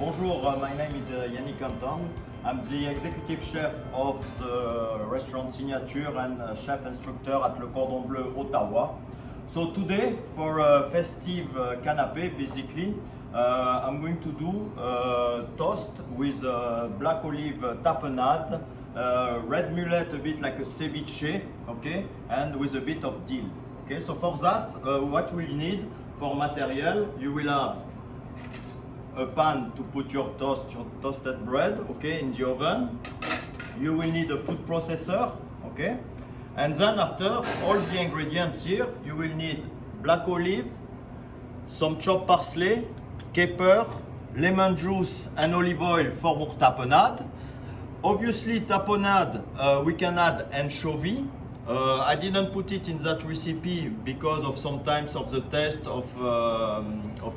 Bonjour, my name is Yannick Anton. I'm the executive chef of the restaurant Signature and chef instructor at Le Cordon Bleu, Ottawa. So today, for a festive canapé, basically, I'm going to do toast with black olive tapenade, red mullet, a bit like a ceviche, okay, and with a bit of dill. Okay, so for that, what we'll need for material, you will have a pan to put your toasted bread, okay, in the oven. You will need a food processor, okay, and then after all the ingredients here, you will need black olive, some chopped parsley, pepper, lemon juice and olive oil for our tapenade. Obviously tapenade, we can add anchovy. I didn't put it in that recipe because of sometimes of the taste of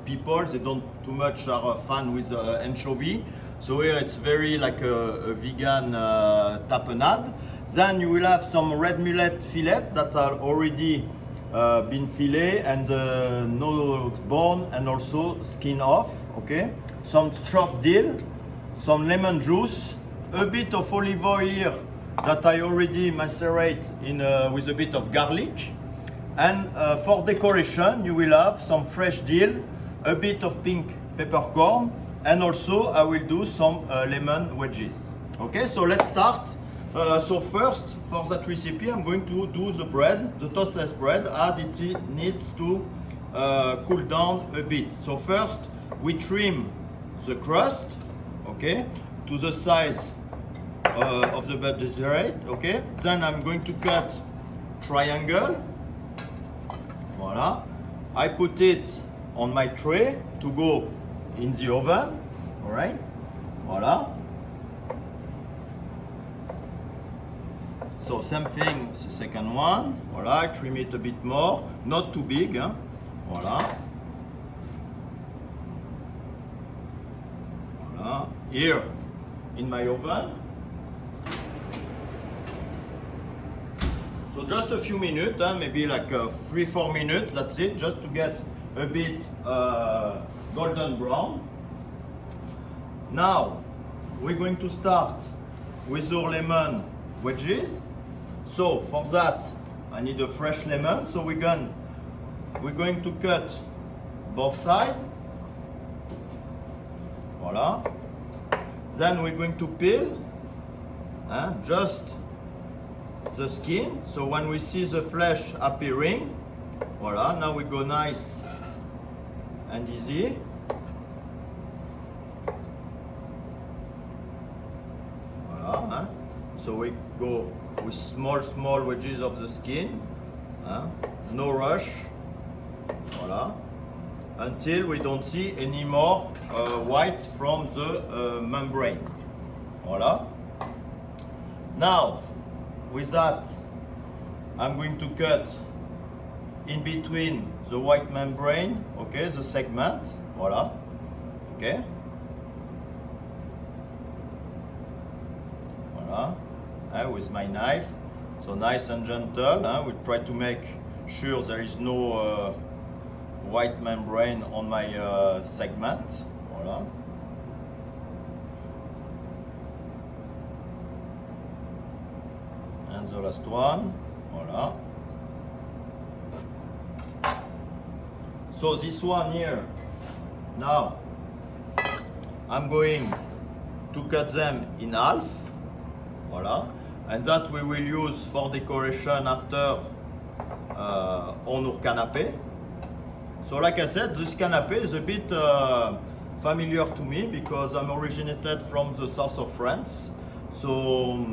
people. They don't too much are a fan with anchovy. So here it's very like a vegan tapenade. Then you will have some red mullet fillet that are already been fillet and no bone and also skin off. Okay, some chopped dill, some lemon juice, a bit of olive oil here that I already macerate in with a bit of garlic. And for decoration, you will have some fresh dill, a bit of pink peppercorn, and also I will do some lemon wedges. Okay, so let's start. So first, for that recipe, I'm going to do the bread, the toasted bread, as it needs to cool down a bit. So first, we trim the crust, okay, to the size of the bread desired, okay. Then I'm going to cut triangle. Voila. I put it on my tray to go in the oven. All right. Voila. So same thing, the second one. Voila. I trim it a bit more, not too big. Hein? Voila. Voila. Here in my oven. So just a few minutes, maybe like 3-4 minutes, that's it, just to get a bit golden brown. Now, we're going to start with our lemon wedges. So for that, I need a fresh lemon. So we're going to cut both sides. Voila. Then we're going to peel, just the skin. So when we see the flesh appearing, voila, now we go nice and easy. Voila, so we go with small wedges of the skin, no rush, voila, until we don't see any more white from the membrane. Voila. Now, with that, I'm going to cut in between the white membrane, okay, the segment, voila, okay, voila, with my knife, so nice and gentle, we try to make sure there is no white membrane on my segment, voila. And the last one, voila. So this one here, now I'm going to cut them in half, voila, and that we will use for decoration after on our canapé. So like I said, this canapé is a bit familiar to me because I'm originated from the south of France. So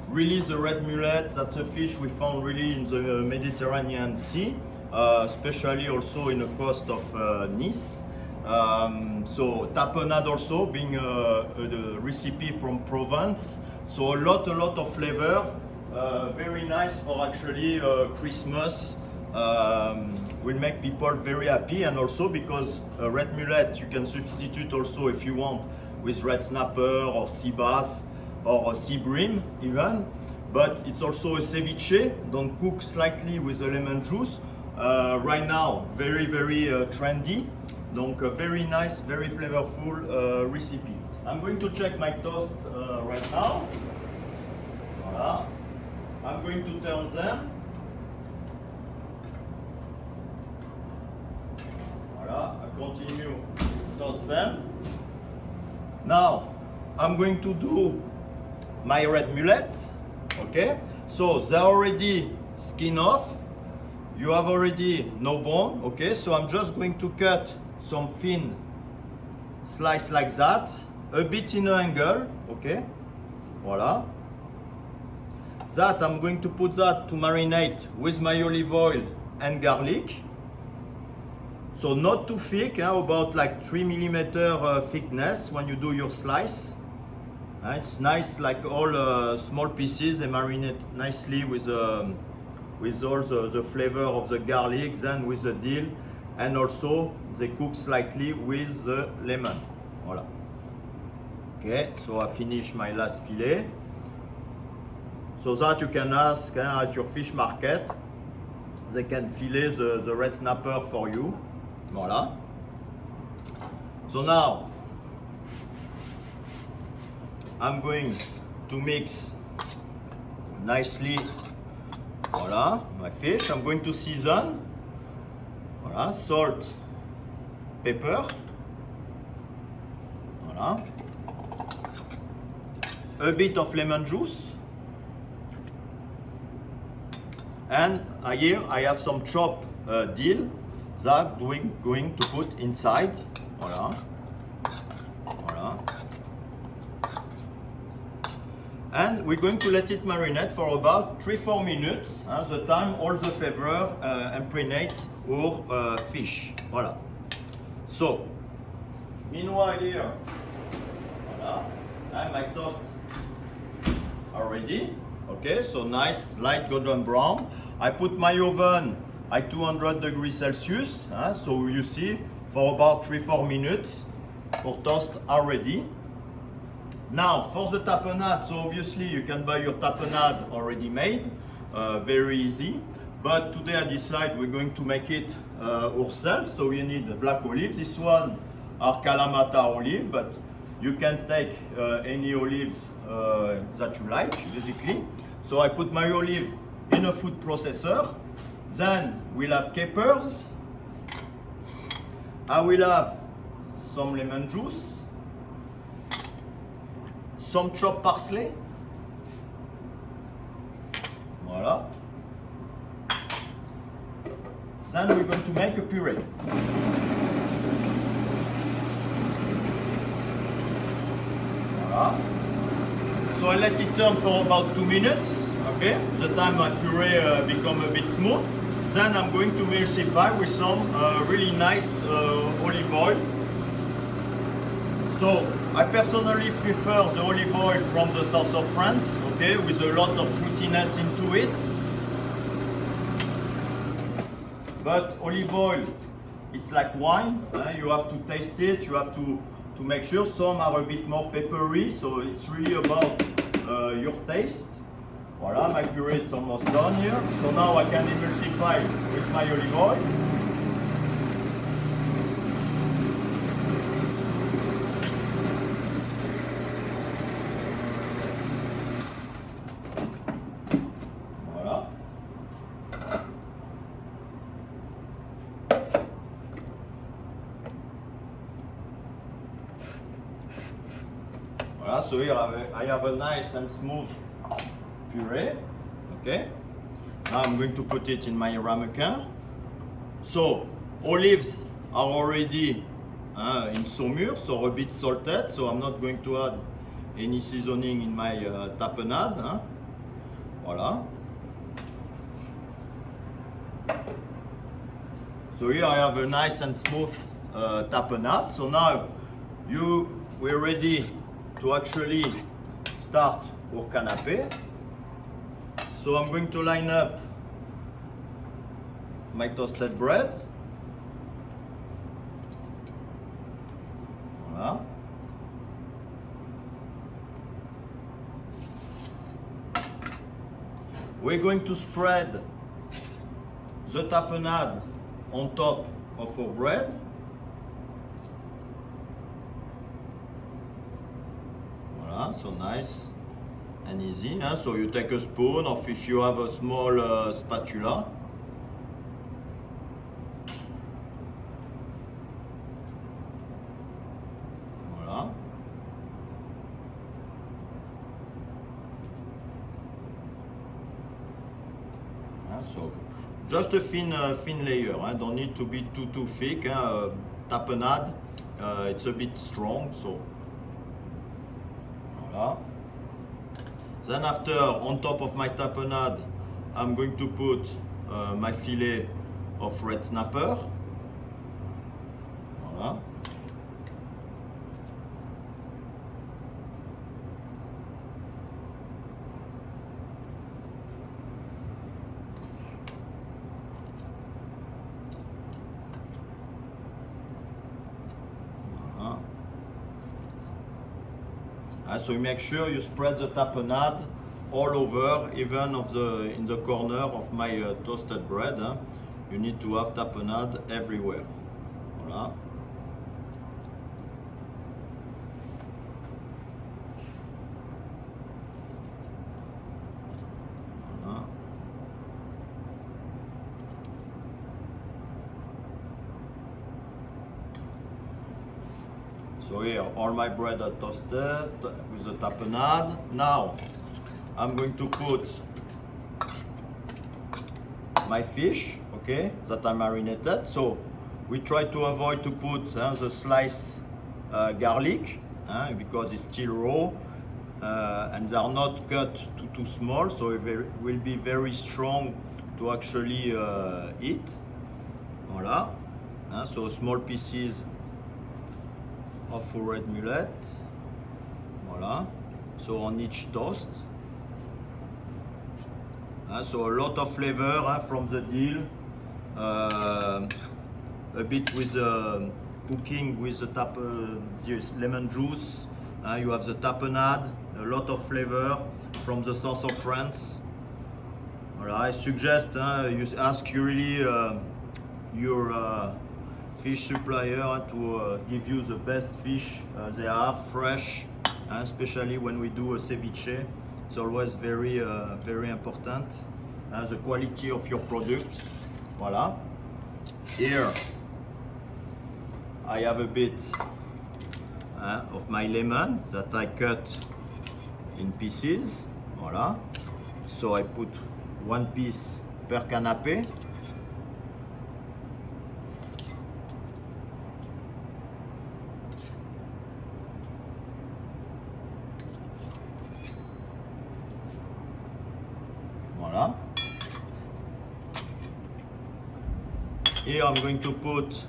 really the red mullet, that's a fish we found really in the Mediterranean Sea, especially also in the coast of Nice. So tapenade also being a recipe from Provence. So a lot of flavor, very nice for actually Christmas. Will make people very happy, and also because red mullet you can substitute also if you want with red snapper or sea bass or sea bream even, but it's also a ceviche, don't cook slightly with the lemon juice. Right now very trendy. Donc a very nice, very flavorful recipe. I'm going to check my toast right now. Voilà. I'm going to turn them. Voilà. I continue to toast them. Now I'm going to do my red mullet. Okay. So they're already skin off. You have already no bone. Okay. So I'm just going to cut some thin slice like that, a bit in an angle. Okay. Voilà. That I'm going to put that to marinate with my olive oil and garlic. So not too thick, about like 3 millimeter thickness when you do your slice. It's nice, like all small pieces, they marinate nicely with all the flavor of the garlic, then with the dill, and also they cook slightly with the lemon. Voilà. Okay, so I finish my last fillet. So that you can ask at your fish market, they can fillet the red snapper for you. Voilà. So now I'm going to mix nicely, voilà, my fish. I'm going to season, voilà, salt, pepper, voilà, a bit of lemon juice, and here I have some chopped dill that we're going to put inside. Voilà. Voilà. And we're going to let it marinate for about 3-4 minutes, the time all the flavor impregnate our fish. Voilà. So, meanwhile here, voilà, and my toast are ready. Okay, so nice light golden brown. I put my oven at 200 degrees Celsius, so you see, for about 3-4 minutes, our toast are ready. Now for the tapenade, so obviously you can buy your tapenade already made, very easy. But today I decide we're going to make it ourselves. So you need black olives. This one are Kalamata olive, but you can take any olives that you like, basically. So I put my olive in a food processor. Then we'll have capers. I will have some lemon juice, some chopped parsley. Voilà. Then we're going to make a puree. Voilà. So I let it turn for about 2 minutes. Okay, the time my puree become a bit smooth. Then I'm going to emulsify with some really nice olive oil. So I personally prefer the olive oil from the south of France, okay, with a lot of fruitiness into it. But olive oil, it's like wine. You have to taste it, you have to make sure. Some are a bit more peppery, so it's really about your taste. Voilà, my puree is almost done here. So now I can emulsify with my olive oil. Voilà. Voilà, so here I have a nice and smooth puree. Okay, now I'm going to put it in my ramequin. So olives are already in saumure, so a bit salted, so I'm not going to add any seasoning in my tapenade. Voilà. So here I have a nice and smooth tapenade. So now we're ready to actually start our canapé. So I'm going to line up my toasted bread. Voilà. We're going to spread the tapenade on top of our bread. Voilà, so nice and easy. So you take a spoon, or if you have a small spatula. Voilà. So just a thin layer. Don't need to be too thick. Tapenade, it's a bit strong, so voilà. Then after, on top of my tapenade, I'm going to put my filet of red snapper. Voilà. So you make sure you spread the tapenade all over, even in the corner of my toasted bread. You need to have tapenade everywhere. Voilà. Voilà. So here, all my bread are toasted with the tapenade. Now, I'm going to put my fish, okay, that I marinated. So we try to avoid to put the sliced garlic because it's still raw and they are not cut too small, so it will be very strong to actually eat. Voilà. So small pieces of red mullet. Voilà. So on each toast. So a lot of flavor from the dill. A bit with cooking with the lemon juice. You have the tapenade. A lot of flavor from the south of France. Voilà. I suggest you ask really your fish supplier to give you the best fish they have, fresh, especially when we do a ceviche. It's always very important, the quality of your product. Voilà. Here I have a bit of my lemon that I cut in pieces. Voilà. So I put one piece per canapé. Voilà. Here I'm going to put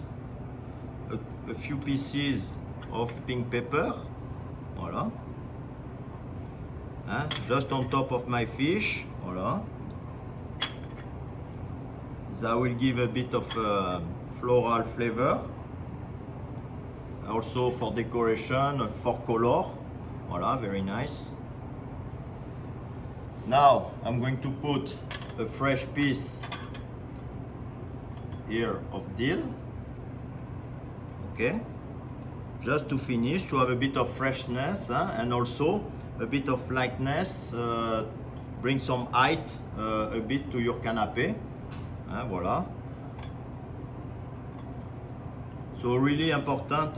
a few pieces of pink pepper. Voilà. Just on top of my fish. Voilà. That will give a bit of floral flavor. Also for decoration, for color. Voilà, very nice. Now I'm going to put a fresh piece here of dill, okay, just to finish, to have a bit of freshness and also a bit of lightness, bring some height a bit to your canapé. Voilà. So really important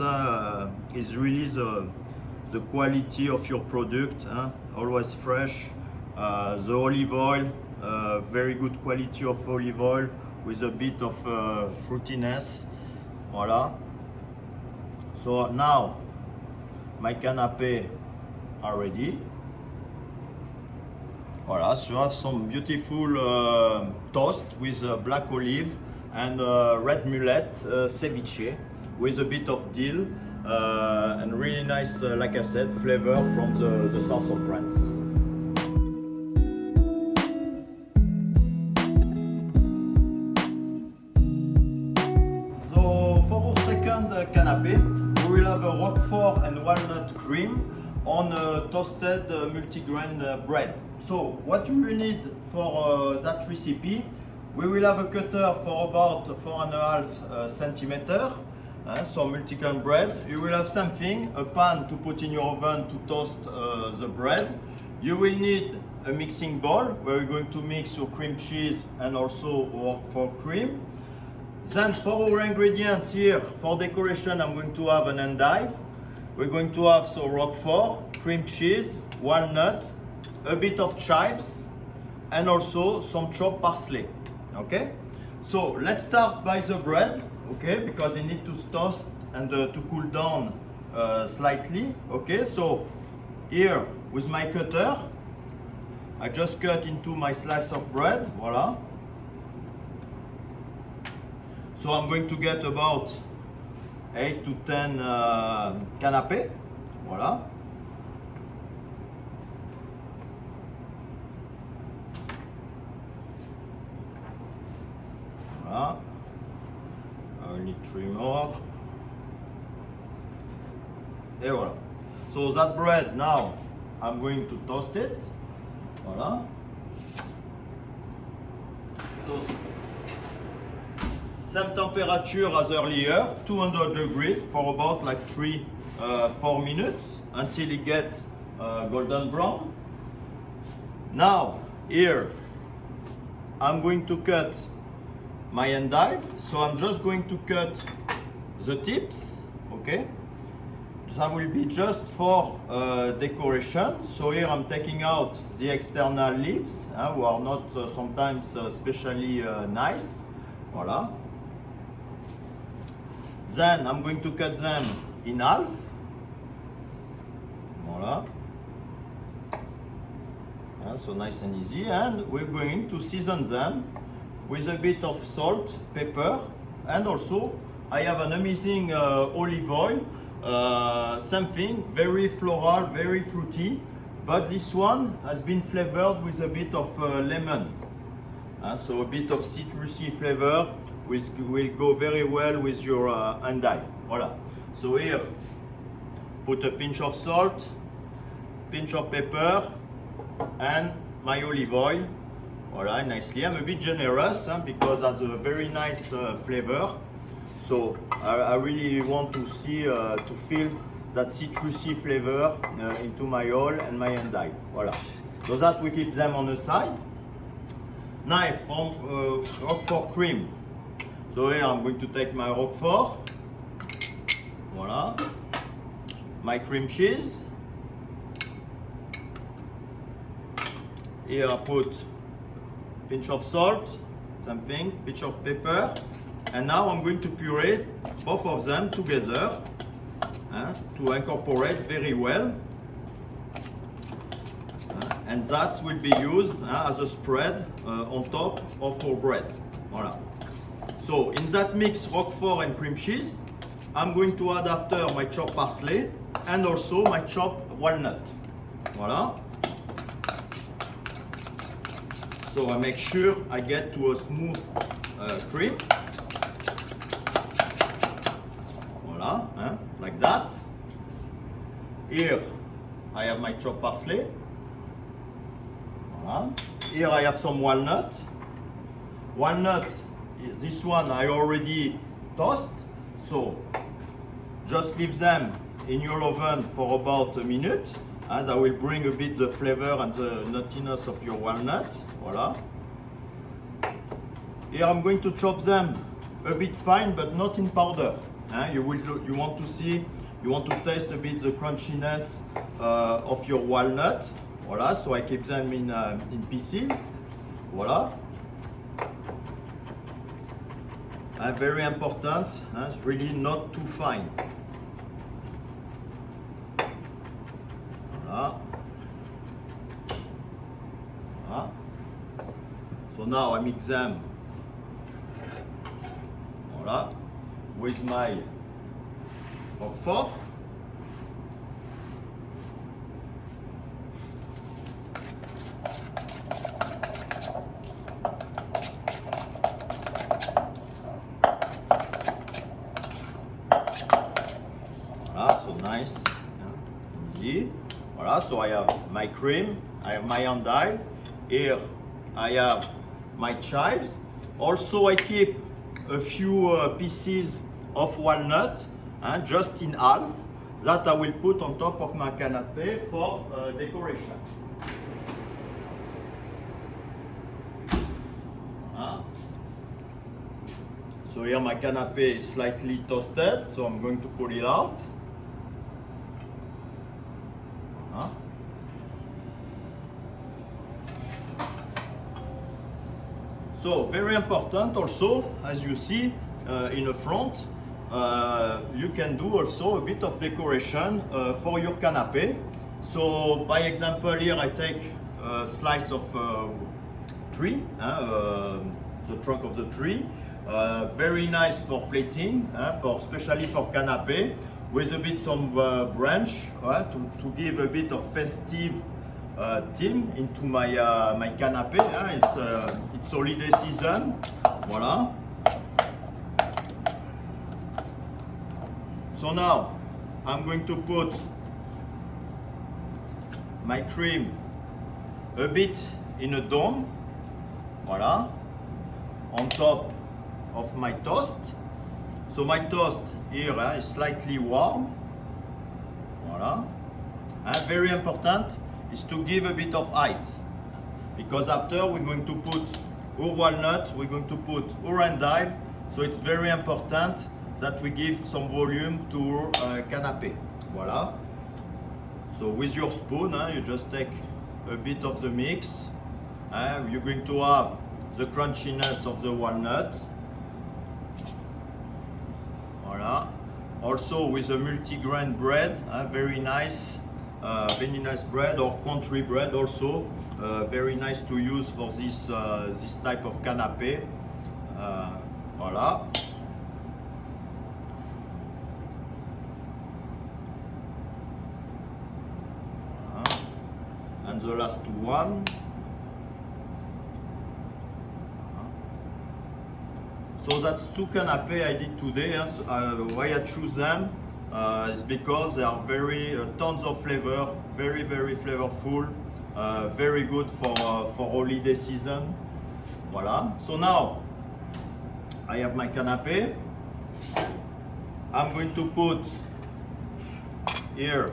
is really the quality of your product, always fresh. The olive oil, very good quality of olive oil with a bit of fruitiness. Voilà. So now my canapé are ready. Voilà, so you have some beautiful toast with black olive and red mullet ceviche with a bit of dill and really nice, like I said, flavor from the south of France. Canapé, we will have a roquefort and walnut cream on a toasted multigrain bread. So what we will need for that recipe, we will have a cutter for about 4.5 centimeters. So multi-grain bread. You will have something, a pan to put in your oven to toast the bread. You will need a mixing bowl where you're going to mix your cream cheese and also Roquefort cream. Then for our ingredients here, for decoration, I'm going to have an endive. We're going to have Roquefort, cream cheese, walnut, a bit of chives, and also some chopped parsley. Okay? So let's start by the bread, okay? Because it needs to toast and to cool down slightly. Okay, so here with my cutter, I just cut into my slice of bread, voila. So I'm going to get about 8 to 10 canapés, voila. Voilà. I will need 3 more. Et voilà. So that bread now, I'm going to toast it. Voilà. So same temperature as earlier, 200 degrees for about like 3-4 minutes until it gets golden brown. Now here I'm going to cut my endive, so I'm just going to cut the tips, okay? That will be just for decoration. So here I'm taking out the external leaves, who are not sometimes especially nice, voila. Then I'm going to cut them in half, voila. So nice and easy, and we're going to season them with a bit of salt, pepper, and also I have an amazing olive oil, something very floral, very fruity, but this one has been flavored with a bit of lemon. So a bit of citrusy flavor will go very well with your endive. Voila. So here, put a pinch of salt, pinch of pepper, and my olive oil. Voila, nicely. I'm a bit generous because it has a very nice flavor. So I really want to see, to feel that citrusy flavor into my oil and my endive. Voila. So that we keep them on the side. Now from Roquefort cream. So here I'm going to take my Roquefort. Voila. My cream cheese. Here I put pinch of salt, something, pinch of pepper, and now I'm going to puree both of them together to incorporate very well, and that will be used as a spread on top of our bread. Voila. So in that mix, Roquefort and cream cheese, I'm going to add after my chopped parsley and also my chopped walnut. Voila. So I make sure I get to a smooth cream. Voila, like that. Here I have my chopped parsley. Voila. Here I have some walnut. Walnut, this one I already toast. So just leave them in your oven for about a minute. As I will bring a bit the flavor and the nuttiness of your walnut. Voila. Here I'm going to chop them a bit fine, but not in powder. You want to see, you want to taste a bit the crunchiness of your walnut. Voila. So I keep them in pieces. Voila. Very important. It's really not too fine. Voila. Voila. So now I mix them, voila, with my Roquefort. Voila, so nice, easy. Voila, so I have my cream, I have my endive. Here I have my chives. Also I keep a few pieces of walnut, just in half, that I will put on top of my canapé for decoration. So here my canapé is slightly toasted, so I'm going to pull it out. So very important also, as you see in the front, you can do also a bit of decoration for your canapé. So by example here I take a slice of tree, the trunk of the tree, very nice for plating, especially for canapé, with a bit some branch to give a bit of festive theme into my my canapé. It's holiday season, voilà. So now I'm going to put my cream a bit in a dome, voilà, on top of my toast. So my toast here is slightly warm, voilà. And very important is to give a bit of height, because after we're going to put our walnut, we're going to put our endive, so it's very important that we give some volume to our canapé, voilà. So with your spoon, you just take a bit of the mix, you're going to have the crunchiness of the walnut, voilà. Also with a multi-grain bread, very nice bread, or country bread also, very nice to use for this this type of canapé, voilà. And the last one. So that's two canapés I did today. Why I choose them is because they are very tons of flavor, very flavorful, very good for holiday season. Voilà. So now I have my canapé. I'm going to put here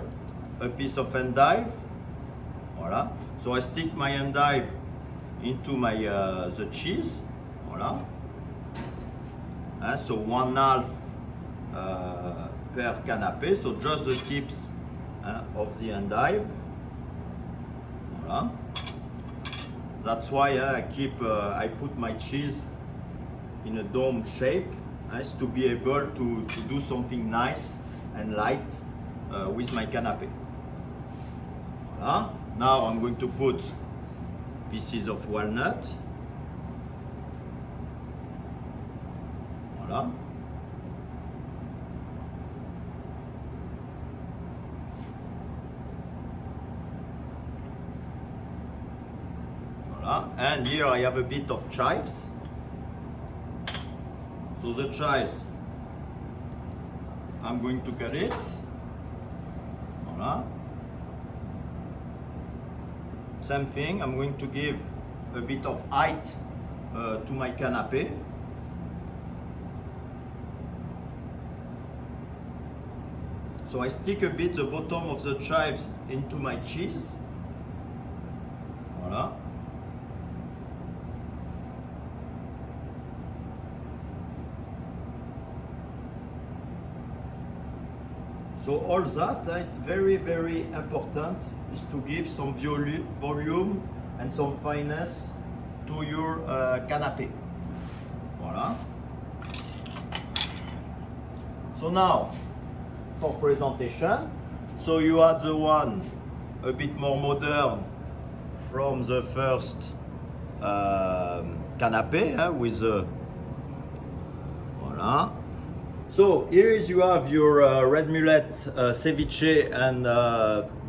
a piece of endive. Voilà. So I stick my endive into my the cheese. Voilà. So 1/2 per canapé. So just the tips of the endive. Voilà. That's why I put my cheese in a dome shape, to be able to do something nice and light with my canapé. Voilà. Now I'm going to put pieces of walnut. Voilà. Voilà. And here I have a bit of chives. So the chives, I'm going to cut it. Voilà. Same thing, I'm going to give a bit of height to my canapé. So I stick a bit the bottom of the chives into my cheese. Voilà. So all that, it's very important, is to give some volume and some fineness to your canapé. Voilà. So now, for presentation, so you had the one a bit more modern from the first canapé with the voilà. So here is you have your red mullet ceviche and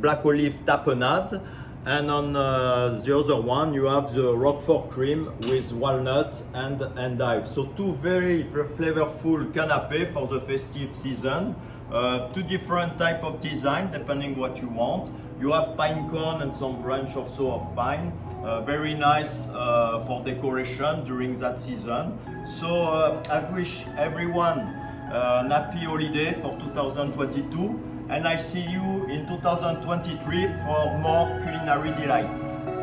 black olive tapenade, and on the other one you have the roquefort cream with walnut and endive. So two very flavorful canapé for the festive season. Two different type of design depending what you want. You have pine cone and some branch also of pine. Very nice for decoration during that season. So I wish everyone happy holiday for 2022, and I see you in 2023 for more culinary delights.